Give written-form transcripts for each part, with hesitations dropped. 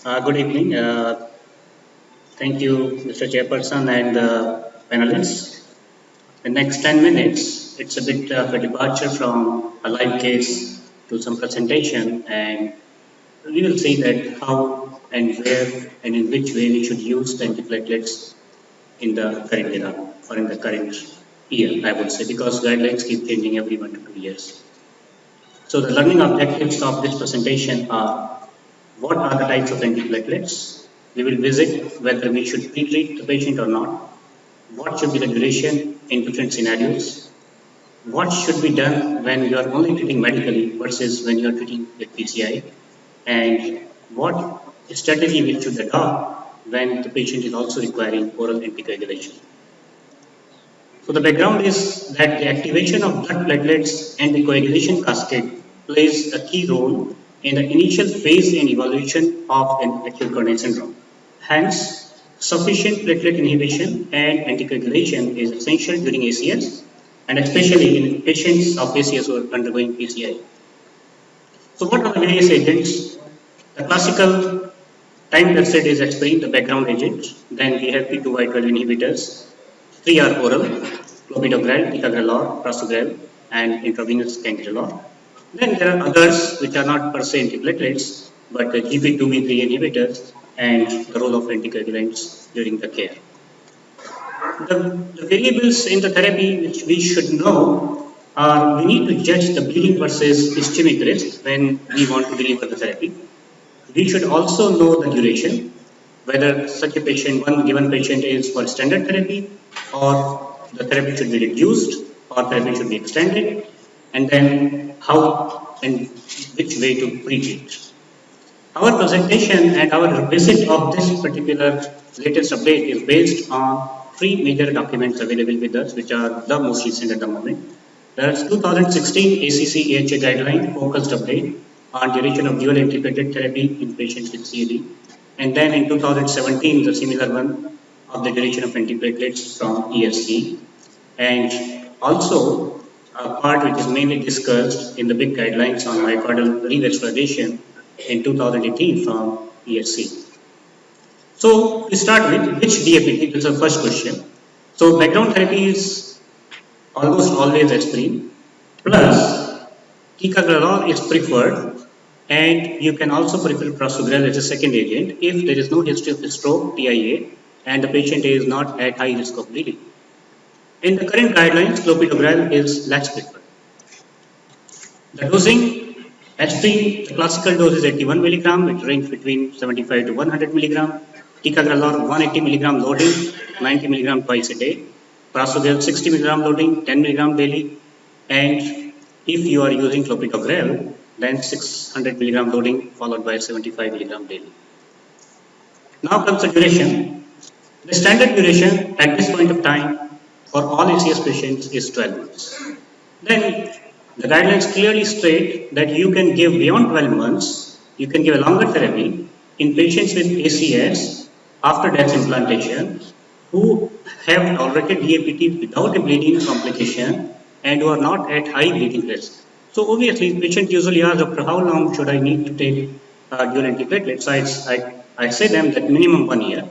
Good evening. Thank you, Mr. Chairperson and panelists. The next 10 minutes, it's a bit of a departure from a live case to some presentation, and we will see that how and where and in which way we should use the antiplatelets in the current era or in the current year, I would say, because guidelines keep changing every 1 to 2 years. So the learning objectives of this presentation are: what are the types of antiplatelets? We will visit whether we should pre-treat the patient or not. What should be the duration in different scenarios? What should be done when you are only treating medically versus when you are treating with PCI? And what strategy we should adopt when the patient is also requiring oral anticoagulation? So the background is that the activation of blood platelets and the coagulation cascade plays a key role in the initial phase and evaluation of an acute coronary syndrome. Hence, sufficient platelet inhibition and anticoagulation is essential during ACS and especially in patients of ACS who are undergoing PCI. So what are the various agents? The classical time tested is aspirin, the background agent. Then we have P2Y12 inhibitors. Three are oral: clopidogrel, ticagrelor, prasugrel, and intravenous cangrelor. Then there are others which are not per se antiplatelets, but GP2B3 inhibitors and the role of anticoagulants during the care. The variables in the therapy which we should know are: we need to judge the bleeding versus ischemic risk when we want to deliver the therapy. We should also know the duration, whether such a patient, one given patient is for standard therapy, or the therapy should be reduced, or therapy should be extended, and then how and which way to pre-treat. Our presentation and our visit of this particular latest update is based on three major documents available with us, which are the most recent at the moment. There's 2016 ACC AHA guideline focused update on duration of dual antiplatelet therapy in patients with CAD. And then in 2017, the similar one of the duration of antiplatelets from ESC. And also a part which is mainly discussed in the big guidelines on myocardial revascularization in 2018 from ESC. So we start with which DAPT, this is the first question. So background therapy is almost always aspirin, plus ticagrelor is preferred, and you can also prefer prasugrel as a second agent if there is no history of stroke, TIA, and the patient is not at high risk of bleeding. In the current guidelines, clopidogrel is less preferred. The dosing: aspirin, the classical dose is 81 milligram, it ranges between 75 to 100 milligram. Ticagrelor 180 milligram loading, 90 milligram twice a day. Prasugrel 60 milligram loading, 10 milligram daily. And if you are using clopidogrel, then 600 milligram loading followed by 75 milligram daily. Now comes the duration. The standard duration at this point of time for all ACS patients is 12 months. Then the guidelines clearly state that you can give beyond 12 months, you can give a longer therapy in patients with ACS after DAX implantation who have tolerated DAPT without a bleeding complication and who are not at high bleeding risk. So obviously, patients usually ask, "Doctor, how long should I need to take dual antiplatelets?" I say them that minimum 1 year,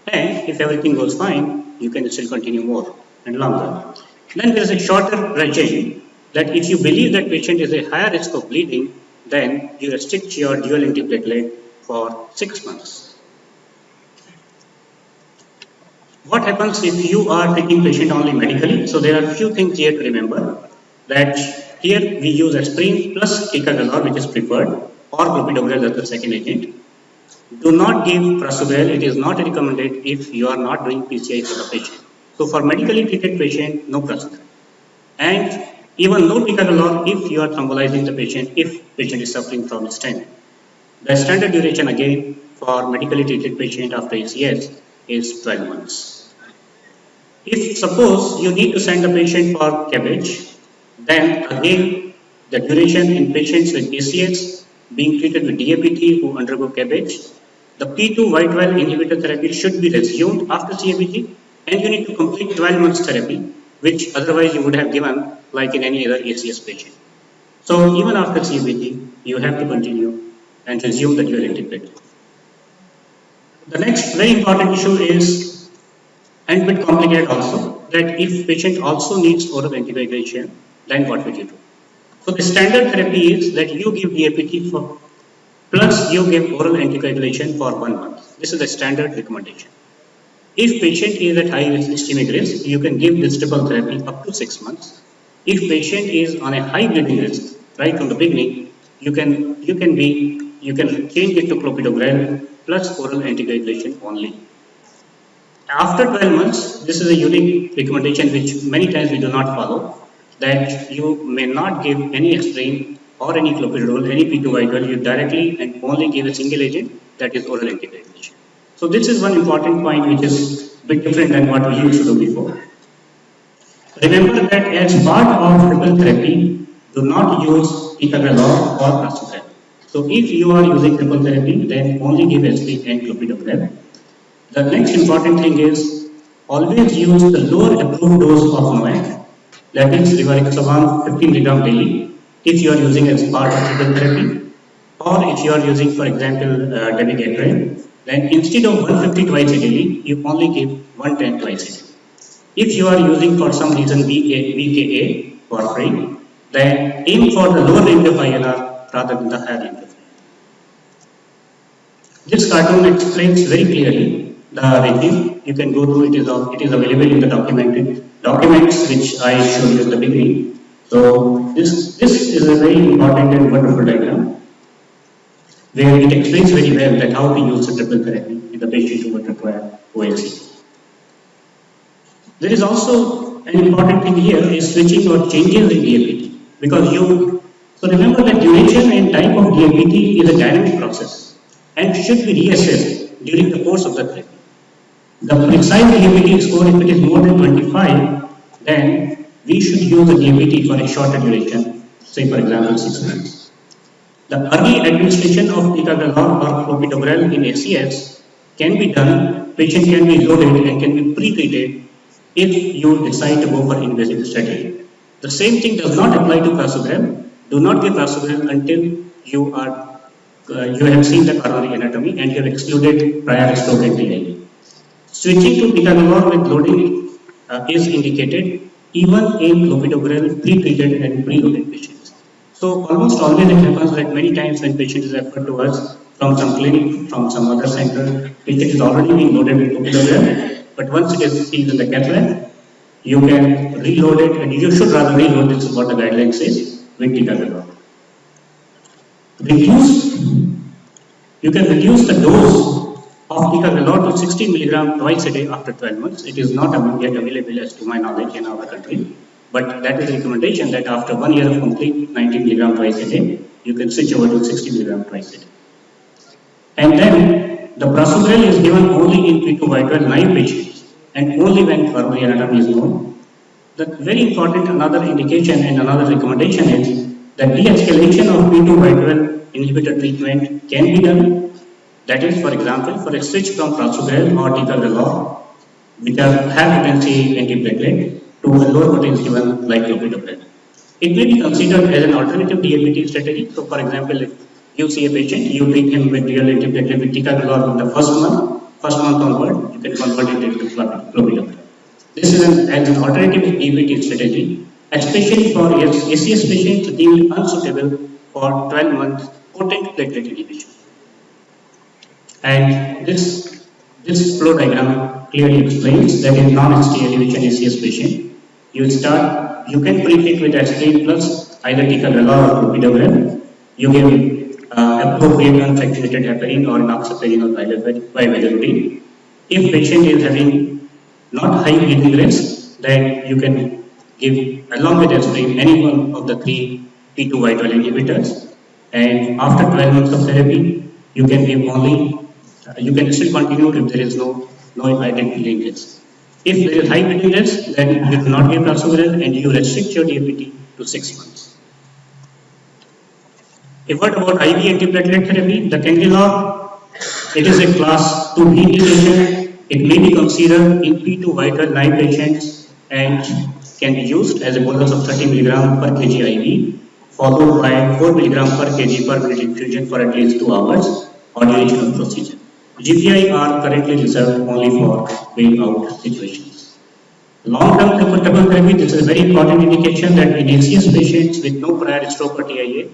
and if everything goes fine, you can still continue more and longer. Then there is a shorter regime that if you believe that patient is a higher risk of bleeding, then you restrict your dual antiplatelet for 6 months. What happens if you are treating patient only medically? So there are a few things here to remember, that here we use aspirin plus ticagrelor, which is preferred, or clopidogrel as the second agent. Do not give prasugrel. It is not recommended if you are not doing PCI for the patient. So for medically treated patient, no prasugrel. And even no ticagrelor if you are thrombolizing the patient, if patient is suffering from stent. The standard duration again for medically treated patient after ACS is 12 months. If suppose you need to send the patient for CABG, then again the duration in patients with ACS being treated with DAPT who undergo CABG, the P2Y12 inhibitor therapy should be resumed after CABG, and you need to complete 12 months therapy, which otherwise you would have given like in any other ACS patient. So even after CABG, you have to continue and resume the dual antiplatelet. The next very important issue is, and bit complicated also, that if patient also needs oral anticoagulation, then what will you do? So the standard therapy is that you give DAPT for plus you give oral anticoagulation for 1 month. This is the standard recommendation. If patient is at high ischemic risk, you can give this triple therapy up to 6 months. If patient is on a high bleeding risk, right from the beginning, you can change it to clopidogrel plus oral anticoagulation only. After 12 months, this is a unique recommendation which many times we do not follow, that you may not give any aspirin or any clopidogrel, any P2Y12, you directly and only give a single agent, that is oral anticoagulation. So this is one important point which is a bit different than what we used to do before. Remember that as part of triple therapy, do not use ticagrelor or prasugrel. So if you are using triple therapy, then only give aspirin and clopidogrel. The next important thing is always use the lower approved dose of NOAC, that is rivaroxaban 15 mg daily, if you are using as part of triple therapy, or if you are using, for example, dabigatran, then instead of 150 twice a daily, you only give 110 twice a day. If you are using for some reason VKA for free, then aim for the lower range of INR rather than the higher range of INR. This cartoon explains very clearly the regime. You can go through it. It is available in the documents which I showed you at the beginning. So this is a very important and wonderful diagram, where it explains very well that how to use the triple therapy in the patient who would require OAC. There is also an important thing here is switching or changes in DAPT, because so remember that duration and type of DAPT is a dynamic process and should be reassessed during the course of the therapy. The precise DAPT score, if it is more than 25, then we should use the DAPT for a shorter duration, say for example 6 months. The early administration of ticagrelor or clopidogrel in ACS can be done, patient can be loaded and can be pre-treated if you decide to go for invasive strategy. The same thing does not apply to prasugrel. Do not give prasugrel until you have seen the coronary anatomy and you have excluded prior stroke and TIA. Switching to ticagrelor with loading is indicated even in clopidogrel pre-treated and pre-loaded patients. So almost always it happens that many times when patient is referred to us from some clinic, from some other center, patient is already being loaded with clopidogrel. But once it is seen in the cath lab, you can reload it, and you should rather reload. This is what the guideline says with ticagrelor. You can reduce the dose of ticagrelor to 16 mg twice a day after 12 months. It is not yet available as to my knowledge in our country, but that is a recommendation that after 1 year of complete 19 mg twice a day, you can switch over to 60 mg twice a day. And then the prasugrel is given only in P2Y12 naive patients and only when coronary anatomy is known. The very important another indication and another recommendation is that de-escalation of P2Y12 inhibitor treatment can be done. That is, for example, for a switch from prasugrel or ticagrelor, which are high potency antiplatelet, to a lower potency one like clopidogrel. It may be considered as an alternative DAPT strategy. So, for example, if you see a patient, you treat him with dual antiplatelet with ticagrelor in the first month onward, you can convert it into clopidogrel. This is an alternative DAPT strategy, especially for ACS patients deemed unsuitable for 12-month potent platelet inhibition. And this flow diagram clearly explains that in non-ST elevation ACS patient, you can pre-treat with aspirin plus either ticagrelor or clopidogrel. You give appropriate unfractionated heparin or enoxaparin or bivalirudin. If patient is having not high bleeding risk, then you can give along with aspirin any one of the 3 P2Y12 inhibitors. And after 12 months of therapy, you can give you can still continue if there is no heightened bleeding risk. If there is high bleeding risk, then you do not give prasugrel and you restrict your DAPT to 6 months. A word about IV antiplatelet therapy. The Cangrelor, it is a class 2B indication. It may be considered in P2Y12 naive patients and can be used as a bolus of 30 mg per kg IV, followed by 4 mg per kg per minute infusion for at least 2 hours or duration of procedure. GPI are currently reserved only for way out situations. Long-term triple therapy, this is a very important indication that in ACS patients with no prior stroke or TIA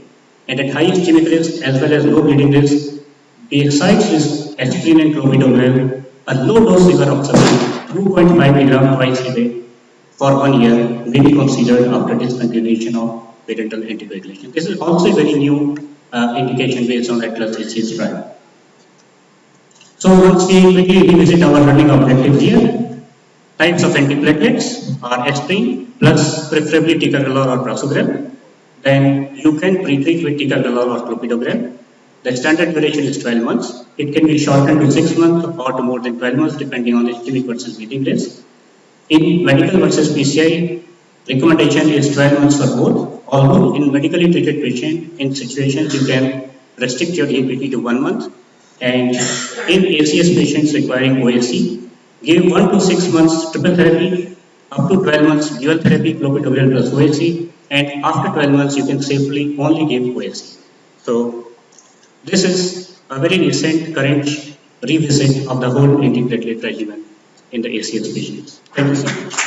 and at high ischemic risk as well as low bleeding risk, besides this aspirin and clopidogrel, a low-dose rivaroxaban 2.5 mg twice a day for 1 year may be considered after discontinuation of parental anticoagulation. This is also a very new indication based on Atlas ACS trial. So once we quickly revisit our learning objectives here, types of antiplatelets are aspirin plus preferably ticagrelor or prasugrel. Then you can pre-treat with ticagrelor or clopidogrel. The standard duration is 12 months. It can be shortened to 6 months or to more than 12 months depending on the ischemic versus bleeding risk. In medical versus PCI, recommendation is 12 months for both. Although in medically treated patient, in situations you can restrict your APT to 1 month. And in ACS patients requiring OAC, give 1 to 6 months triple therapy, up to 12 months dual therapy, clopidogrel plus OAC, and after 12 months you can safely only give OAC. So this is a very recent current revisit of the whole antiplatelet regimen in the ACS patients. Thank you so much.